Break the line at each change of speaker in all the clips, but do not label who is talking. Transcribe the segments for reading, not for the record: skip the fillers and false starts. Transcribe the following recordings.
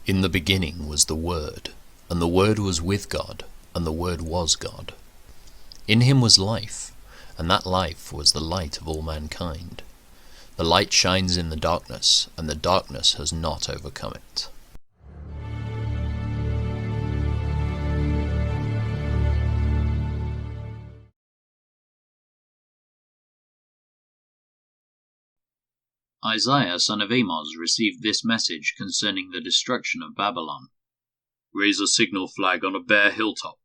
In the beginning was the Word, and the Word was with God, and the Word was God. In him was life, and that life was the light of all mankind. The light shines in the darkness, and the darkness has not overcome it.
Isaiah son of Amoz received this message concerning the destruction of Babylon.
Raise a signal flag on a bare hilltop.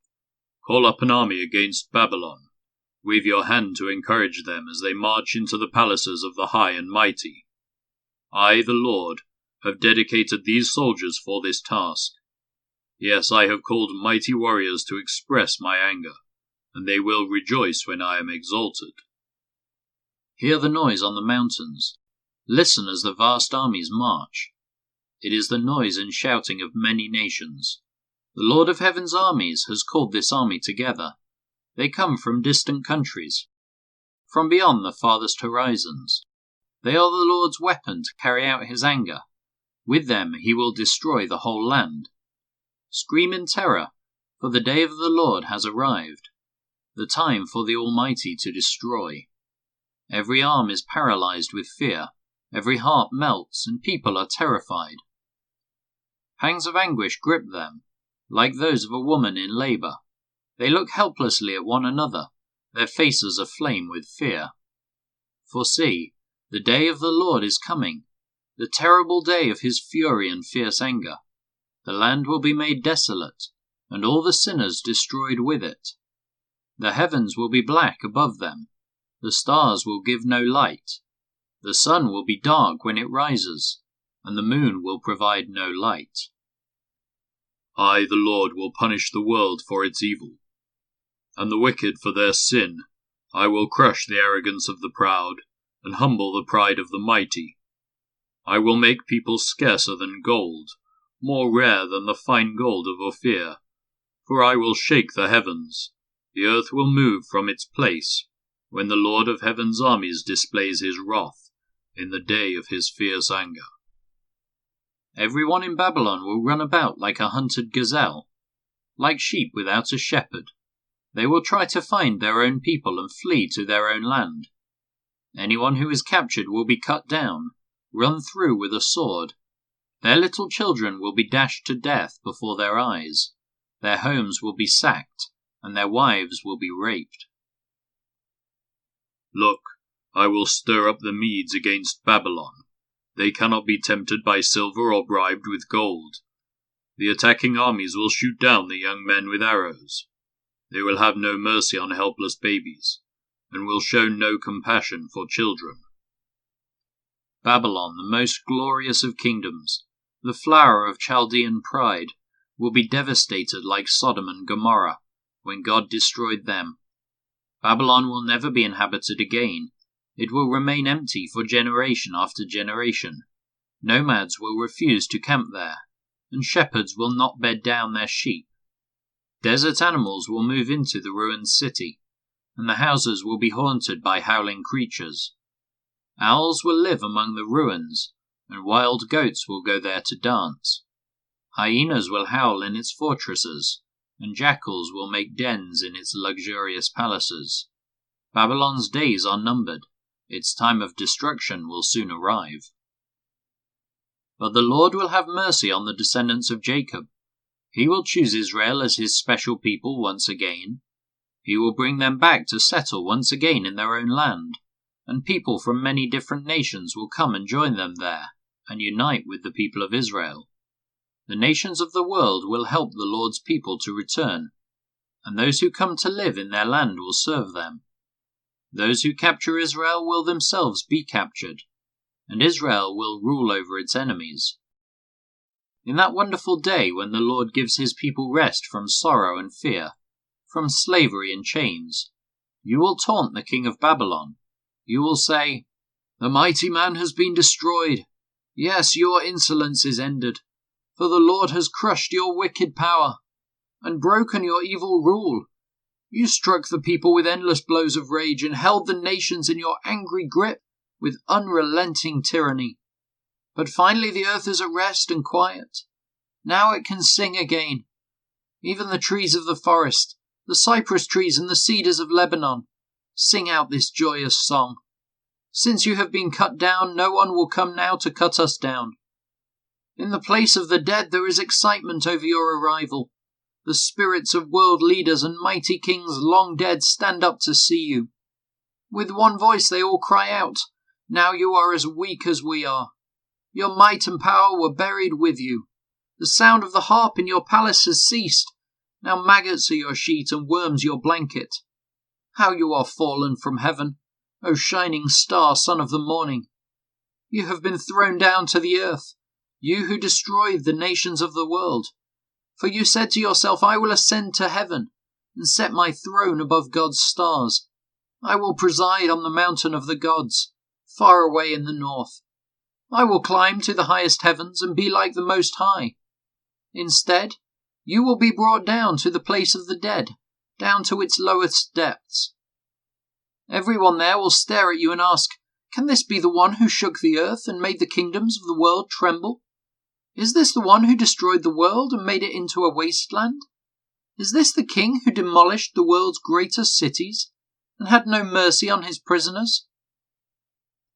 Call up an army against Babylon. Wave your hand to encourage them as they march into the palaces of the high and mighty. I, the Lord, have dedicated these soldiers for this task. Yes, I have called mighty warriors to express my anger, and they will rejoice when I am exalted.
Hear the noise on the mountains. Listen as the vast armies march. It is the noise and shouting of many nations. The Lord of heaven's armies has called this army together. They come from distant countries, from beyond the farthest horizons. They are the Lord's weapon to carry out his anger. With them he will destroy the whole land. Scream in terror, for the day of the Lord has arrived, the time for the Almighty to destroy. Every arm is paralyzed with fear. Every heart melts, and people are terrified. Pangs of anguish grip them, like those of a woman in labor. They look helplessly at one another, their faces aflame with fear. For see, the day of the Lord is coming, the terrible day of his fury and fierce anger. The land will be made desolate, and all the sinners destroyed with it. The heavens will be black above them, the stars will give no light. The sun will be dark when it rises, and the moon will provide no light.
I, the Lord, will punish the world for its evil, and the wicked for their sin. I will crush the arrogance of the proud, and humble the pride of the mighty. I will make people scarcer than gold, more rare than the fine gold of Ophir. For I will shake the heavens. The earth will move from its place, when the Lord of heaven's armies displays his wrath, in the day of his fierce anger.
Everyone in Babylon will run about like a hunted gazelle, like sheep without a shepherd. They will try to find their own people and flee to their own land. Anyone who is captured will be cut down, run through with a sword. Their little children will be dashed to death before their eyes. Their homes will be sacked, and their wives will be raped.
Look, I will stir up the Medes against Babylon. They cannot be tempted by silver or bribed with gold. The attacking armies will shoot down the young men with arrows. They will have no mercy on helpless babies, and will show no compassion for children.
Babylon, the most glorious of kingdoms, the flower of Chaldean pride, will be devastated like Sodom and Gomorrah, when God destroyed them. Babylon will never be inhabited again. It will remain empty for generation after generation. Nomads will refuse to camp there, and shepherds will not bed down their sheep. Desert animals will move into the ruined city, and the houses will be haunted by howling creatures. Owls will live among the ruins, and wild goats will go there to dance. Hyenas will howl in its fortresses, and jackals will make dens in its luxurious palaces. Babylon's days are numbered. Its time of destruction will soon arrive. But the Lord will have mercy on the descendants of Jacob. He will choose Israel as his special people once again. He will bring them back to settle once again in their own land, and people from many different nations will come and join them there, and unite with the people of Israel. The nations of the world will help the Lord's people to return, and those who come to live in their land will serve them. Those who capture Israel will themselves be captured, and Israel will rule over its enemies. In that wonderful day when the Lord gives his people rest from sorrow and fear, from slavery and chains, you will taunt the king of Babylon. You will say, "The mighty man has been destroyed. Yes, your insolence is ended, for the Lord has crushed your wicked power and broken your evil rule. You struck the people with endless blows of rage and held the nations in your angry grip with unrelenting tyranny. But finally the earth is at rest and quiet. Now it can sing again. Even the trees of the forest, the cypress trees and the cedars of Lebanon, sing out this joyous song. Since you have been cut down, no one will come now to cut us down. In the place of the dead there is excitement over your arrival. The spirits of world leaders and mighty kings long dead stand up to see you. With one voice they all cry out, "Now you are as weak as we are. Your might and power were buried with you. The sound of the harp in your palace has ceased. Now maggots are your sheet and worms your blanket. How you are fallen from heaven, O shining star, son of the morning! You have been thrown down to the earth, you who destroyed the nations of the world. For you said to yourself, I will ascend to heaven and set my throne above God's stars. I will preside on the mountain of the gods, far away in the north. I will climb to the highest heavens and be like the Most High. Instead, you will be brought down to the place of the dead, down to its lowest depths. Everyone there will stare at you and ask, can this be the one who shook the earth and made the kingdoms of the world tremble? Is this the one who destroyed the world and made it into a wasteland? Is this the king who demolished the world's greatest cities and had no mercy on his prisoners?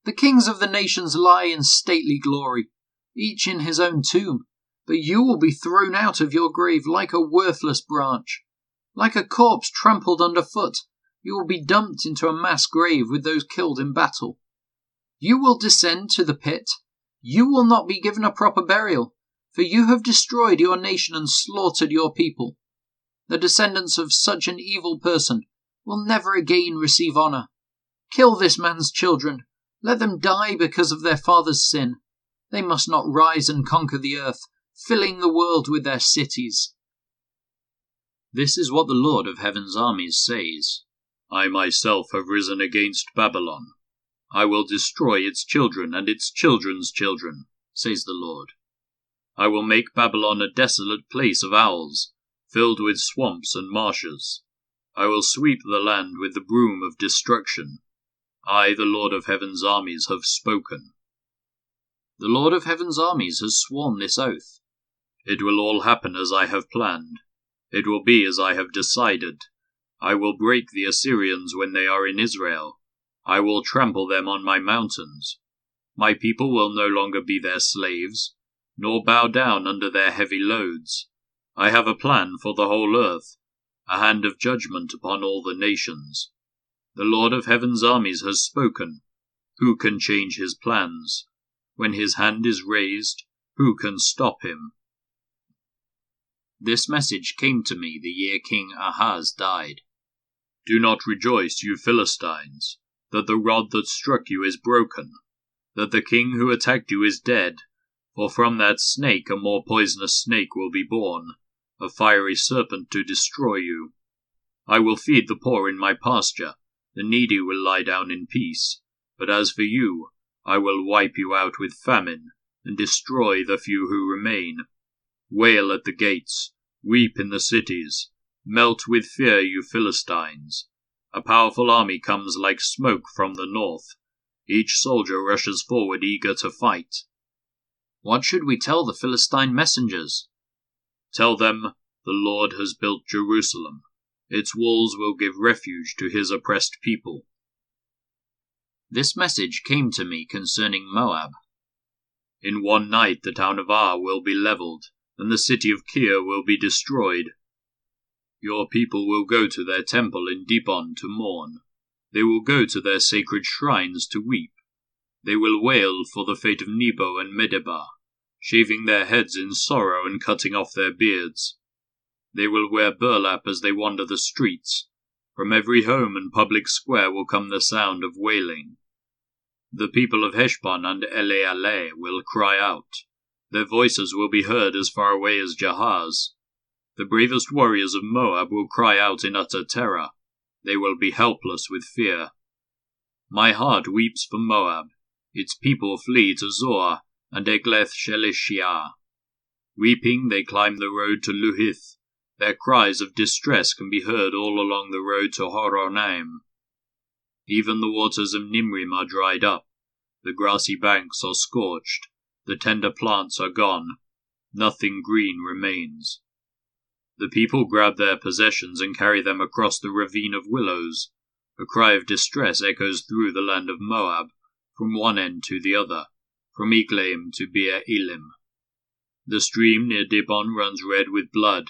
The kings of the nations lie in stately glory, each in his own tomb, but you will be thrown out of your grave like a worthless branch. Like a corpse trampled underfoot, you will be dumped into a mass grave with those killed in battle. You will descend to the pit. You will not be given a proper burial, for you have destroyed your nation and slaughtered your people. The descendants of such an evil person will never again receive honor. Kill this man's children. Let them die because of their father's sin. They must not rise and conquer the earth, filling the world with their cities.
This is what the Lord of Heaven's armies says.
I myself have risen against Babylon. I will destroy its children and its children's children, says the Lord. I will make Babylon a desolate place of owls, filled with swamps and marshes. I will sweep the land with the broom of destruction. I, the Lord of Heaven's armies, have spoken.
The Lord of Heaven's armies has sworn this oath.
It will all happen as I have planned. It will be as I have decided. I will break the Assyrians when they are in Israel. I will trample them on my mountains. My people will no longer be their slaves, nor bow down under their heavy loads. I have a plan for the whole earth, a hand of judgment upon all the nations. The Lord of Heaven's armies has spoken. Who can change his plans? When his hand is raised, who can stop him?
This message came to me the year King Ahaz died.
Do not rejoice, you Philistines, that the rod that struck you is broken, that the king who attacked you is dead, for from that snake a more poisonous snake will be born, a fiery serpent to destroy you. I will feed the poor in my pasture, the needy will lie down in peace, but as for you, I will wipe you out with famine, and destroy the few who remain. Wail at the gates, weep in the cities, melt with fear, you Philistines. A powerful army comes like smoke from the north. Each soldier rushes forward eager to fight.
What should we tell the Philistine messengers?
Tell them, the Lord has built Jerusalem. Its walls will give refuge to his oppressed people.
This message came to me concerning Moab.
In one night the town of Ar will be leveled, and the city of Kir will be destroyed. Your people will go to their temple in Dibon to mourn. They will go to their sacred shrines to weep. They will wail for the fate of Nebo and Medeba, shaving their heads in sorrow and cutting off their beards. They will wear burlap as they wander the streets. From every home and public square will come the sound of wailing. The people of Heshbon and Elealeh will cry out. Their voices will be heard as far away as Jahaz. The bravest warriors of Moab will cry out in utter terror. They will be helpless with fear. My heart weeps for Moab. Its people flee to Zoar and Eglath-Shelishiyah. Weeping, they climb the road to Luhith. Their cries of distress can be heard all along the road to Horonaim. Even the waters of Nimrim are dried up. The grassy banks are scorched. The tender plants are gone. nothing green remains. The people grab their possessions and carry them across the ravine of willows. A cry of distress echoes through the land of Moab, from one end to the other, from Eglaim to Beer Elim. The stream near Dibon runs red with blood,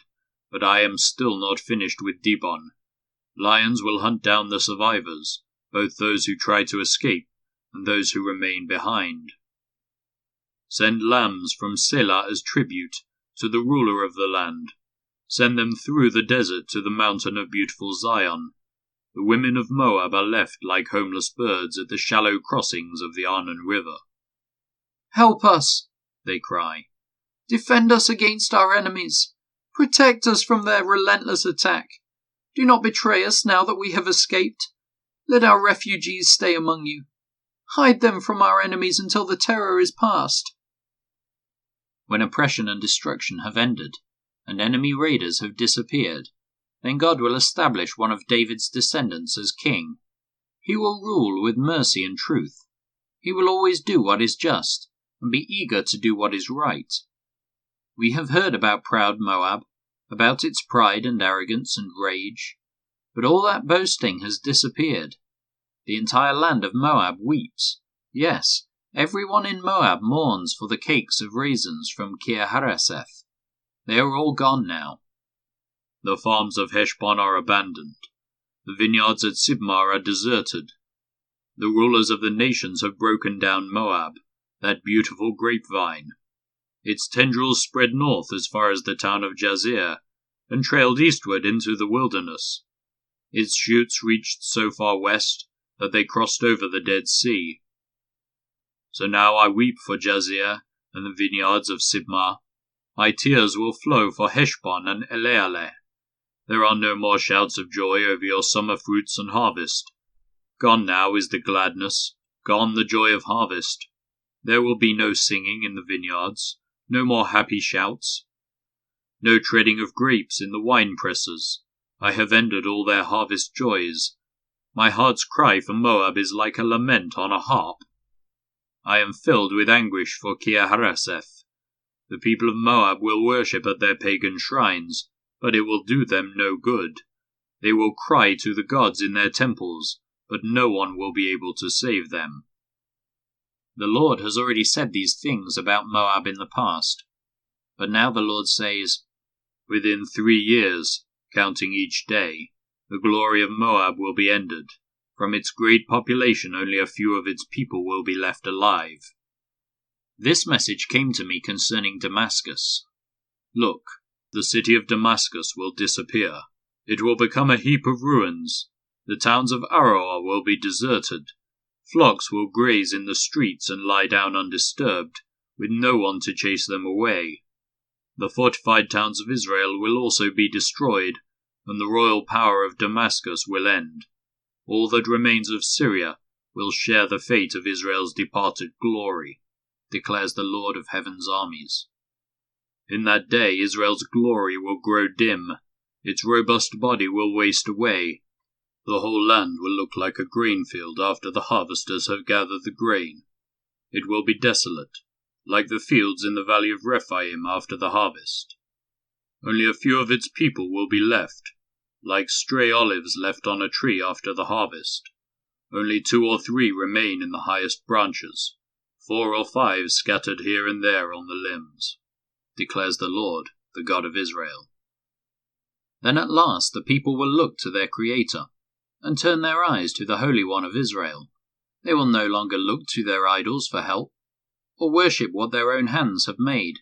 but I am still not finished with Dibon. Lions will hunt down the survivors, both those who try to escape and those who remain behind. Send lambs from Selah as tribute to the ruler of the land. Send them through the desert to the mountain of beautiful Zion. The women of Moab are left like homeless birds at the shallow crossings of the Arnon River.
"Help us," they cry. "Defend us against our enemies. Protect us from their relentless attack. Do not betray us now that we have escaped. Let our refugees stay among you. Hide them from our enemies until the terror is past." When oppression and destruction have ended, and enemy raiders have disappeared, then God will establish one of David's descendants as king. He will rule with mercy and truth. He will always do what is just, and be eager to do what is right. We have heard about proud Moab, about its pride and arrogance and rage, but all that boasting has disappeared. The entire land of Moab weeps. Yes, everyone in Moab mourns for the cakes of raisins from Kir Hareseth. They are all gone now.
The farms of Heshbon are abandoned. The vineyards at Sibmar are deserted. The rulers of the nations have broken down Moab, that beautiful grapevine. Its tendrils spread north as far as the town of Jazeer, and trailed eastward into the wilderness. Its shoots reached so far west that they crossed over the Dead Sea. So now I weep for Jazeer and the vineyards of Sibmar. My tears will flow for Heshbon and Elealeh. There are no more shouts of joy over your summer fruits and harvest. Gone now is the gladness, gone the joy of harvest. There will be no singing in the vineyards, no more happy shouts. No treading of grapes in the wine presses. I have ended all their harvest joys. My heart's cry for Moab is like a lament on a harp. I am filled with anguish for Kir Hareseth. The people of Moab will worship at their pagan shrines, but it will do them no good. They will cry to the gods in their temples, but no one will be able to save them.
The Lord has already said these things about Moab in the past, but now the Lord says,
"Within 3 years, counting each day, the glory of Moab will be ended. From its great population only a few of its people will be left alive."
This message came to me concerning Damascus.
Look, the city of Damascus will disappear. It will become a heap of ruins. The towns of Aroer will be deserted. Flocks will graze in the streets and lie down undisturbed, with no one to chase them away. The fortified towns of Israel will also be destroyed, and the royal power of Damascus will end. All that remains of Syria will share the fate of Israel's departed glory, declares the Lord of heaven's armies. In that day Israel's glory will grow dim, its robust body will waste away. The whole land will look like a grain field after the harvesters have gathered the grain. It will be desolate, like the fields in the valley of Rephaim after the harvest. Only a few of its people will be left, like stray olives left on a tree after the harvest. Only 2 or 3 remain in the highest branches, 4 or 5 scattered here and there on the limbs, declares the Lord, the God of Israel. Then at last the people will look to their Creator, and turn their eyes to the Holy One of Israel. They will no longer look to their idols for help, or worship what their own hands have made.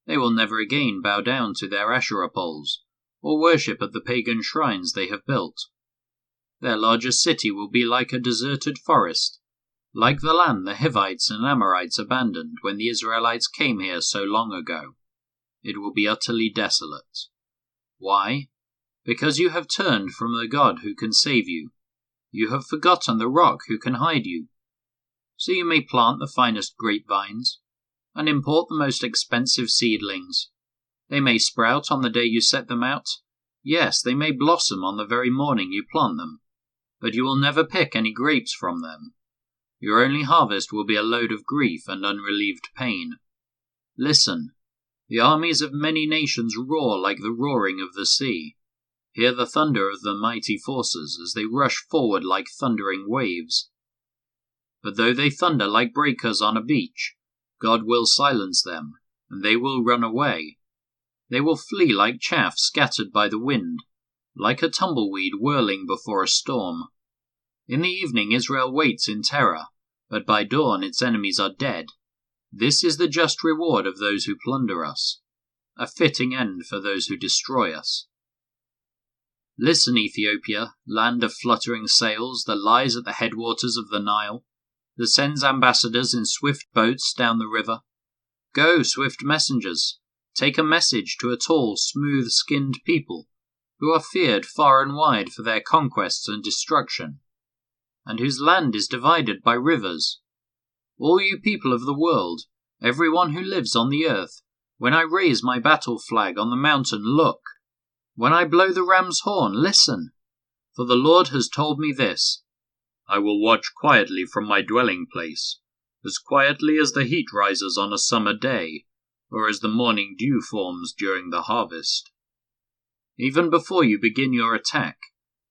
They will never again bow down to their Asherah poles, or worship at the pagan shrines they have built. Their largest city will be like a deserted forest, like the land the Hivites and Amorites abandoned when the Israelites came here so long ago. It will be utterly desolate. Why? Because you have turned from the God who can save you. You have forgotten the rock who can hide you. So you may plant the finest grapevines, and import the most expensive seedlings. They may sprout on the day you set them out. Yes, they may blossom on the very morning you plant them, but you will never pick any grapes from them. Your only harvest will be a load of grief and unrelieved pain. Listen,
The armies of many nations roar like the roaring of the sea. Hear the thunder of the mighty forces as they rush forward like thundering waves. But though they thunder like breakers on a beach, God will silence them, and they will run away. They will flee like chaff scattered by the wind, like a tumbleweed whirling before a storm. In the evening Israel waits in terror, but by dawn its enemies are dead. This is the just reward of those who plunder us, a fitting end for those who destroy us. Listen, Ethiopia, land of fluttering sails that lies at the headwaters of the Nile, that sends ambassadors in swift boats down the river. Go, swift messengers, take a message to a tall, smooth-skinned people, who are feared far and wide for their conquests and destruction, and whose land is divided by rivers. All you people of the world, everyone who lives on the earth, when I raise my battle flag on the mountain, look. When I blow the ram's horn, listen. For the Lord has told me this:
I will watch quietly from my dwelling place, as quietly as the heat rises on a summer day, or as the morning dew forms during the harvest.
Even before you begin your attack,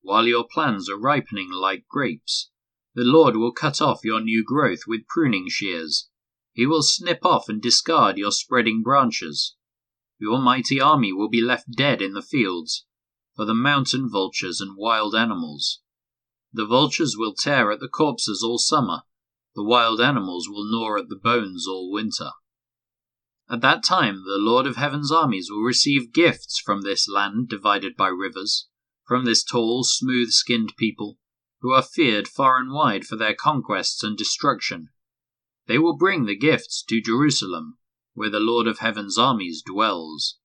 while your plans are ripening like grapes, the Lord will cut off your new growth with pruning shears. He will snip off and discard your spreading branches. Your mighty army will be left dead in the fields, for the mountain vultures and wild animals. The vultures will tear at the corpses all summer, the wild animals will gnaw at the bones all winter. At that time the Lord of Heaven's armies will receive gifts from this land divided by rivers, from this tall, smooth-skinned people, who are feared far and wide for their conquests and destruction. They will bring the gifts to Jerusalem, where the Lord of Heaven's armies dwells.